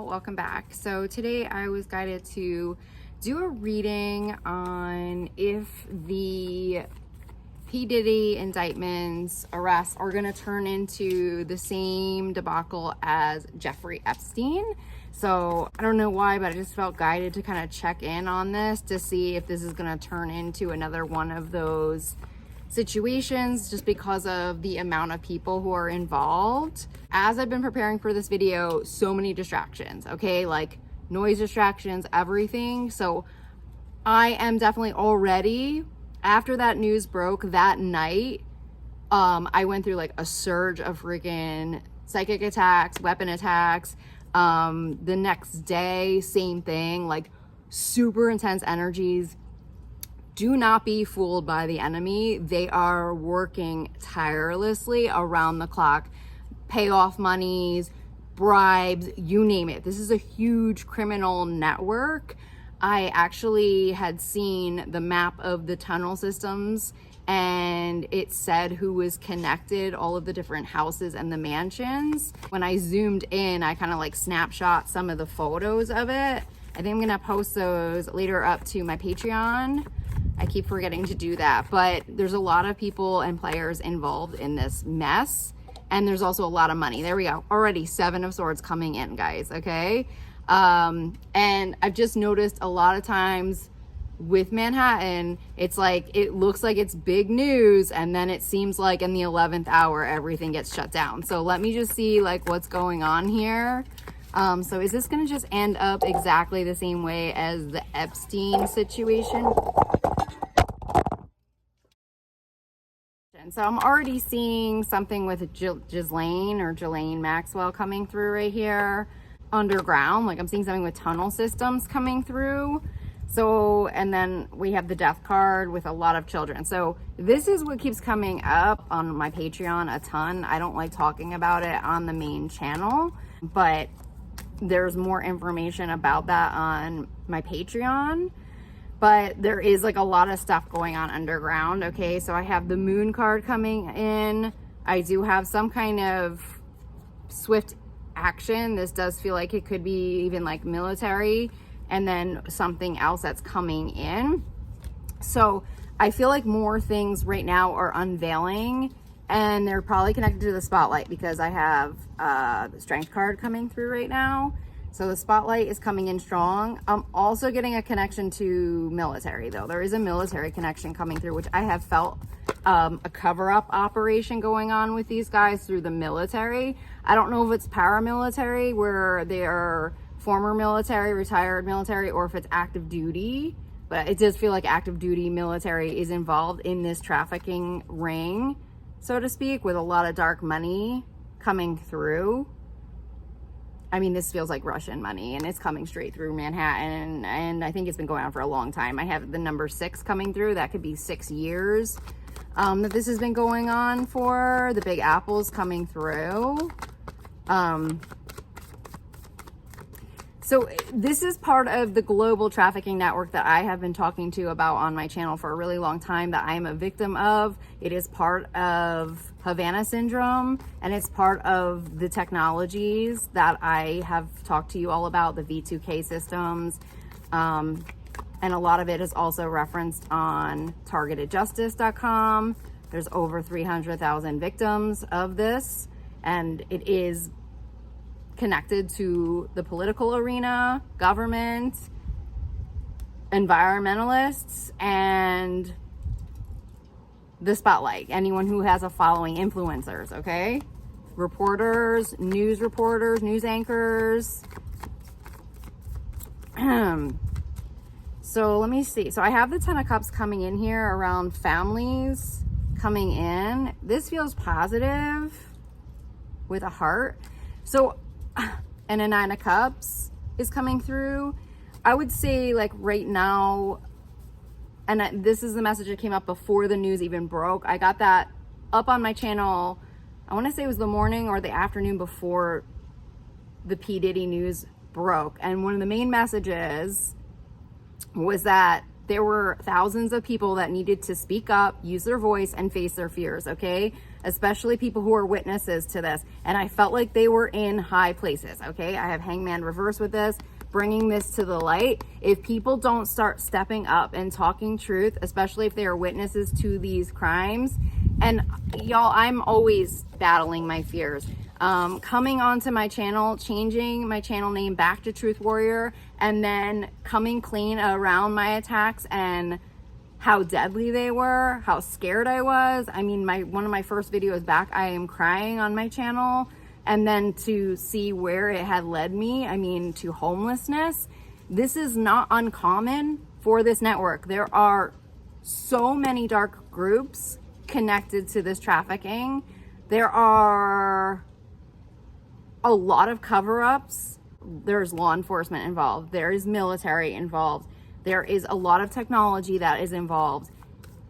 channel. Welcome back. So today I was guided to do a reading on if the P. Diddy indictments, arrests are going to turn into the same debacle as Jeffrey Epstein. So I don't know why, but I just felt guided to kind of check in on this to see if this is going to turn into another one of those situations just because of the amount of people who are involved. As I've been preparing for this video, so many distractions, okay? Like noise distractions, everything. So I am definitely already, after that news broke that night, I went through like a surge of freaking psychic attacks, weapon attacks. The next day, same thing, like super intense energies. Do not be fooled by the enemy. They are working tirelessly around the clock. Payoff monies, bribes, you name it. This is a huge criminal network. I actually had seen the map of the tunnel systems and it said who was connected, all of the different houses and the mansions. When I zoomed in, I kind of like snapshot some of the photos of it. I think I'm gonna post those later up to my Patreon. I keep forgetting to do that, but there's a lot of people and players involved in this mess, and there's also a lot of money. There we go. Already 7 of Swords coming in, guys, okay? And I've just noticed a lot of times with Manhattan, it's like, it looks like it's big news, and then it seems like in the 11th hour, everything gets shut down. So let me just see like what's going on here. So is this gonna just end up exactly the same way as the Epstein situation? So I'm already seeing something with Ghislaine Maxwell coming through right here underground. Like I'm seeing something with tunnel systems coming through. So, and then we have the death card with a lot of children. So this is what keeps coming up on my Patreon a ton. I don't like talking about it on the main channel, but there's more information about that on my Patreon. But there is like a lot of stuff going on underground, okay? So I have the moon card coming in. I do have some kind of swift action. This does feel like it could be even like military, and then something else that's coming in. So I feel like more things right now are unveiling, and they're probably connected to the spotlight because I have the strength card coming through right now. So the spotlight is coming in strong. I'm also getting a connection to military though. There is a military connection coming through, which I have felt a cover-up operation going on with these guys through the military. I don't know if it's paramilitary where they are former military, retired military, or if it's active duty, but it does feel like active duty military is involved in this trafficking ring, so to speak, with a lot of dark money coming through. I mean, this feels like Russian money, and it's coming straight through Manhattan, and I think it's been going on for a long time. I have the number 6 coming through. That could be 6 years that this has been going on for. The Big Apple's coming through. So this is part of the global trafficking network that I have been talking to about on my channel for a really long time, that I am a victim of. It is part of Havana syndrome, and it's part of the technologies that I have talked to you all about, the V2K systems. And a lot of it is also referenced on targetedjustice.com. There's over 300,000 victims of this, and it is connected to the political arena, government, environmentalists, and the spotlight. Anyone who has a following, influencers, okay? Reporters, news anchors. So let me see. So I have the 10 of Cups coming in here around families coming in. This feels positive with a heart. So, and a 9 of Cups is coming through. I would say like right now, and this is the message that came up before the news even broke. I got that up on my channel, I want to say it was the morning or the afternoon before the P. Diddy news broke. And one of the main messages was that there were thousands of people that needed to speak up, use their voice, and face their fears, okay? Especially people who are witnesses to this. And I felt like they were in high places, okay? I have Hangman Reverse with this, bringing this to the light. If people don't start stepping up and talking truth, especially if they are witnesses to these crimes, and y'all, I'm always battling my fears. Coming onto my channel, changing my channel name back to Truth Warrior, and then coming clean around my attacks and how deadly they were, how scared I was. I mean, one of my first videos back, I am crying on my channel, and then to see where it had led me, I mean, to homelessness. This is not uncommon for this network. There are so many dark groups connected to this trafficking. There are a lot of cover-ups. There's law enforcement involved. There is military involved. There is a lot of technology that is involved.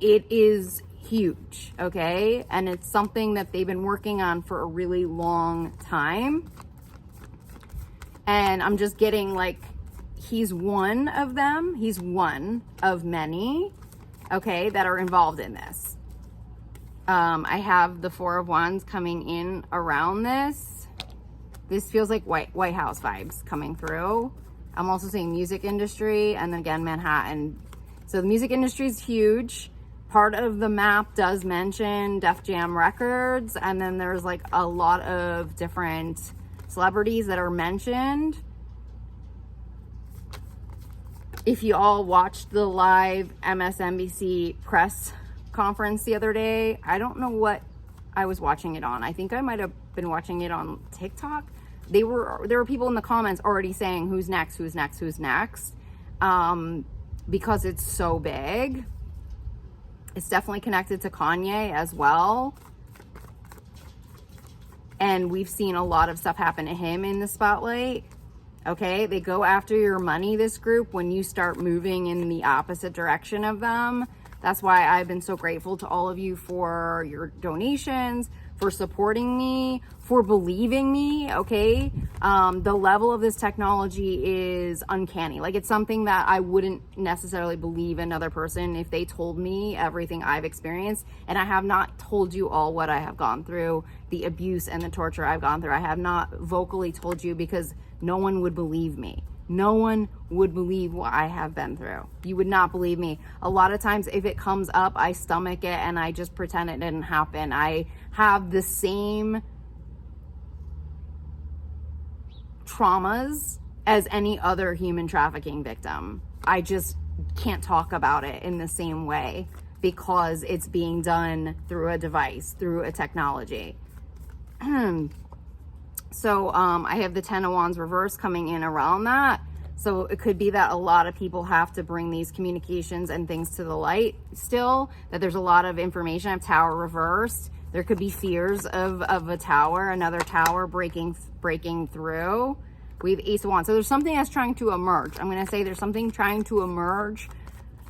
It is huge, okay? And it's something that they've been working on for a really long time. And I'm just getting like, he's one of them. He's one of many, okay, that are involved in this. I have the Four of Wands coming in around this. This feels like White House vibes coming through. I'm also seeing music industry, and then again, Manhattan. So the music industry is huge. Part of the map does mention Def Jam Records, and then there's like a lot of different celebrities that are mentioned. If you all watched the live MSNBC press conference the other day, I don't know what I was watching it on. I think I might have been watching it on TikTok. There were people in the comments already saying who's next, who's next, who's next, because it's so big. It's definitely connected to Kanye as well. And we've seen a lot of stuff happen to him in the spotlight. Okay, they go after your money, this group, when you start moving in the opposite direction of them. That's why I've been so grateful to all of you for your donations, for supporting me, for believing me, okay? The level of this technology is uncanny. Like, it's something that I wouldn't necessarily believe another person if they told me everything I've experienced. And I have not told you all what I have gone through, the abuse and the torture I've gone through. I have not vocally told you because no one would believe me. No one would believe what I have been through. You would not believe me. A lot of times if it comes up, I stomach it and I just pretend it didn't happen. I have the same traumas as any other human trafficking victim. I just can't talk about it in the same way because it's being done through a device, through a technology. So I have the Ten of Wands reverse coming in around that. So it could be that a lot of people have to bring these communications and things to the light still, that there's a lot of information. I have Tower reversed. There could be fears of a tower, another tower breaking through. We have Ace of Wands. So there's something that's trying to emerge. I'm going to say there's something trying to emerge.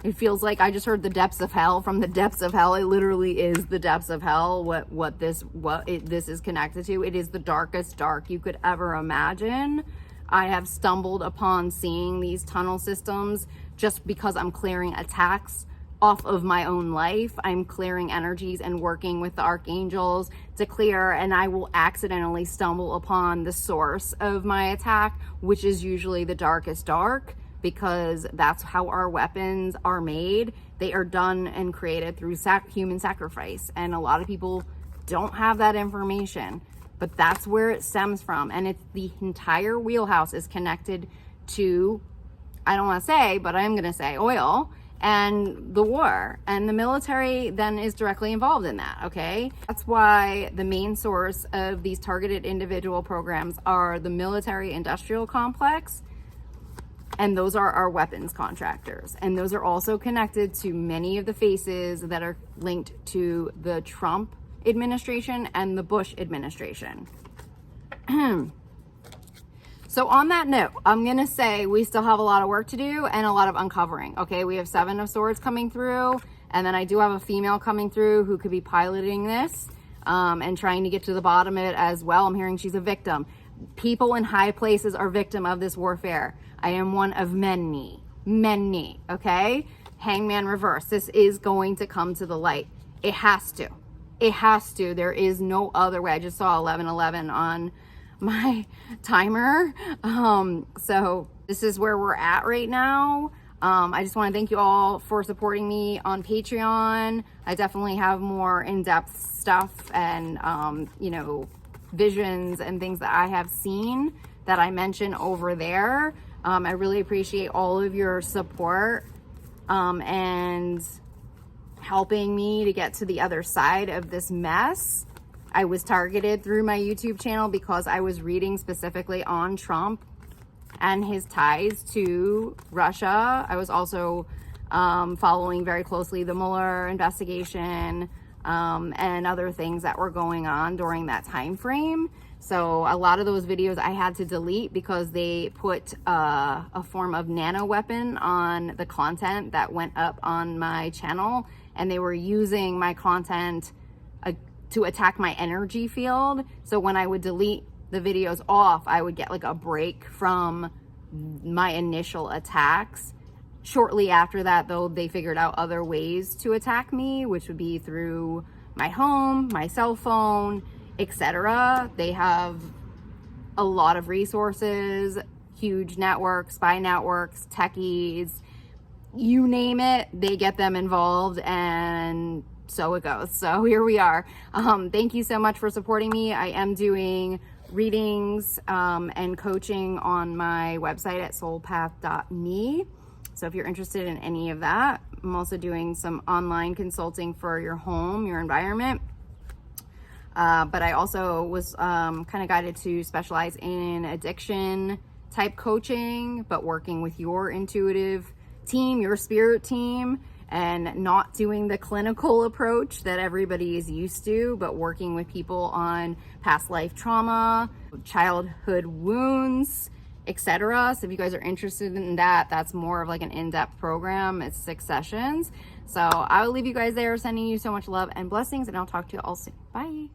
It feels like I just heard the depths of hell. From the depths of hell, it literally is the depths of hell. What this is connected to. It is the darkest dark you could ever imagine. I have stumbled upon seeing these tunnel systems just because I'm clearing attacks off of my own life. I'm clearing energies and working with the archangels to clear, and I will accidentally stumble upon the source of my attack, which is usually the darkest dark, because that's how our weapons are made. They are done and created through human sacrifice, and a lot of people don't have that information, but that's where it stems from. And it's the entire wheelhouse is connected to, I don't want to say, but I'm going to say oil and the war, and the military then is directly involved in that. Okay, that's why the main source of these targeted individual programs are the military industrial complex, and those are our weapons contractors, and those are also connected to many of the faces that are linked to the Trump administration and the Bush administration. So on that note, I'm going to say we still have a lot of work to do and a lot of uncovering. Okay, we have Seven of Swords coming through, and then I do have a female coming through who could be piloting this and trying to get to the bottom of it as well. I'm hearing she's a victim. People in high places are victim of this warfare. I am one of many, okay? hangman reverse. This is going to come to the light. It has to. It has to. There is no other way. I just saw 11:11 on my timer. So this is where we're at right now. I just want to thank you all for supporting me on Patreon. I definitely have more in-depth stuff and, you know, visions and things that I have seen that I mention over there. I really appreciate all of your support and helping me to get to the other side of this mess. I was targeted through my YouTube channel because I was reading specifically on Trump and his ties to Russia. I was also following very closely the Mueller investigation and other things that were going on during that time frame. So a lot of those videos I had to delete because they put a form of nano weapon on the content that went up on my channel, and they were using my content to attack my energy field. So when I would delete the videos off, I would get like a break from my initial attacks. Shortly after that, though, they figured out other ways to attack me, which would be through my home, my cell phone, etc. They have a lot of resources, huge networks, spy networks, techies, you name it, they get them involved, and so it goes. So here we are. Thank you so much for supporting me. I am doing readings and coaching on my website at soulpath.me. So if you're interested in any of that, I'm also doing some online consulting for your home, your environment. But I also was kind of guided to specialize in addiction type coaching, but working with your intuitive team, your spirit team, and not doing the clinical approach that everybody is used to, but working with people on past life trauma, childhood wounds, etc. So if you guys are interested in that, that's more of like an in-depth program. It's 6 sessions. So I will leave you guys there, sending you so much love and blessings, and I'll talk to you all soon. Bye.